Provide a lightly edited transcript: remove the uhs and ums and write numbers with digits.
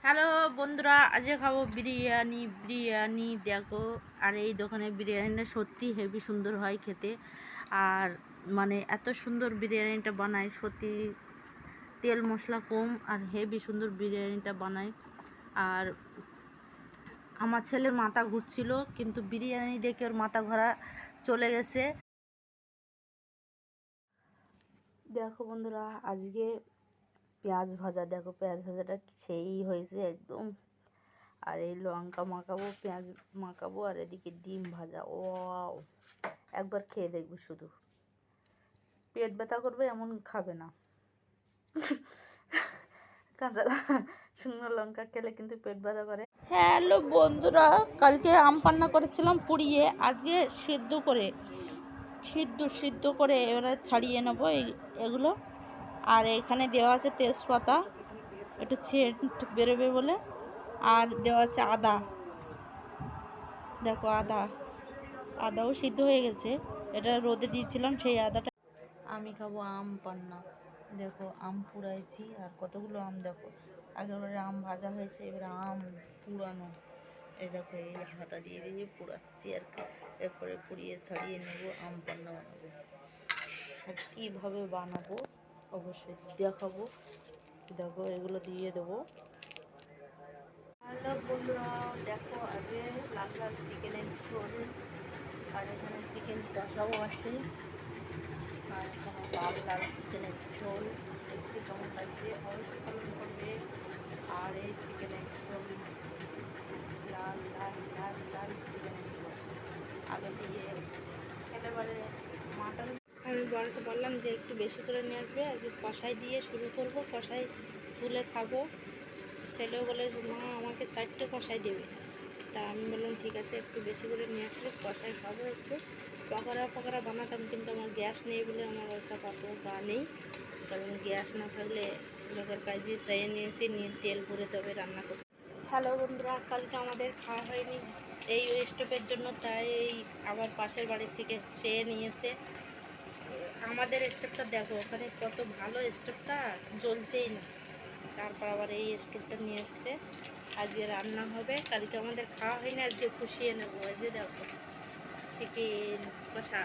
Hello বন্ধুরা, আজকে খাবো বিরিয়ানি। বিরিয়ানি দেখো, আর এই দোকানে বিরিয়ানিটা সত্যি হেভি সুন্দর হয় খেতে। আর মানে এত সুন্দর বিরিয়ানিটা বানায়, সত্যি তেল মশলা কম আর হেভি সুন্দর বিরিয়ানিটা বানায়। আর আমার ছেলের মাথা ঘুরছিল, কিন্তু বিরিয়ানি দেখে ওর মাথা ঘোরা চলে গেছে। দেখো বন্ধুরা, আজকে পেঁয়াজ ভাজা, দেখো পেঁয়াজ ভাজাটা সেই হয়েছে একদম। আর এই লঙ্কা মাখাবো, পেঁয়াজ মাখাবো, আর এদিকে ডিম ভাজা। ওয়াও, একবার খেয়ে দেখবে, শুধু পেট ব্যথা করবে এমন খাবে না। কাঁচা শুকনো লঙ্কা খেলে কিন্তু পেট ব্যথা করে। হ্যালো বন্ধুরা, কালকে আম পান্না করেছিলাম পুড়িয়ে, আজকে সিদ্ধ করে এবারে ছাড়িয়ে নেবো এগুলো। আর এখানে দেওয়া আছে তেজপাতা, একটু সেন্ট বেরোবে বলে। আর দেওয়া আছে আদা, দেখো আদাও সিদ্ধ হয়ে গেছে। এটা রোদে দিয়েছিলাম, সেই আদাটা। আমি খাবো আম পান্না। দেখো আম পুড়াইছি, আর কতগুলো আম দেখো। আগেবারে আম ভাজা হয়েছে, এবারে আম পুড়ানো। এই দেখো, এই হাতা দিয়ে দিয়ে পুড়াচ্ছি আর কি। এরপরে পুড়িয়ে ছাড়িয়ে নেবো, আম পান্না বানাবো। আর কীভাবে বানাবো অবশ্যই দেখাবো। দেখো এগুলো দিয়ে দেবো। হ্যালো বন্ধুরা, দেখো আজকে লাল লাল চিকেনের ঝোল, আর এখানে চিকেন কষাও আছে। আর এখানে লাল লাল চিকেনের ঝোল দেখতে কেমন লাগছে অবশ্যই কমেন্ট করবে। আর এই চিকেনের ঝোল, লাল লাল লাল লাল চিকেনের ঝোল। আগে দিয়ে ছেলেবারে মাটন, আমি বড়কে বললাম যে একটু বেশি করে নিয়ে আসবে, আজকে কষাই দিয়ে শুরু করবো, কষাই তুলে খাবো। ছেলেও বলে মা আমাকে 4টে কষাই দেবে। তা আমি বললাম ঠিক আছে, একটু বেশি করে নিয়ে আসলে কষাই খাবো। একটু পকোড়া বানাতাম, কিন্তু আমার গ্যাস নেই বলে আমার ওইসব অত গা নেই। কারণ গ্যাস না থাকলে লোকের কাজ দিয়ে চাইয়ে নিয়েছি, নিয়ে তেল ভরে তবে রান্না করতে। হ্যালো বন্ধুরা, কালকে আমাদের খাওয়া হয়নি এই স্টোভের জন্য, তাই এই আবার পাশের বাড়ির থেকে চেয়ে নিয়েছে। আমাদের স্টোভটা দেখো, ওখানে কত ভালো স্টোভটা, জ্বলছেই না। তারপর আবার এই স্টোভটা নিয়ে এসছে। আজকে রান্না হবে, কালকে আমাদের খাওয়া হয়নি, আজকে খুশিয়ে নেবো। এই যে দেখো চিকেন কষা।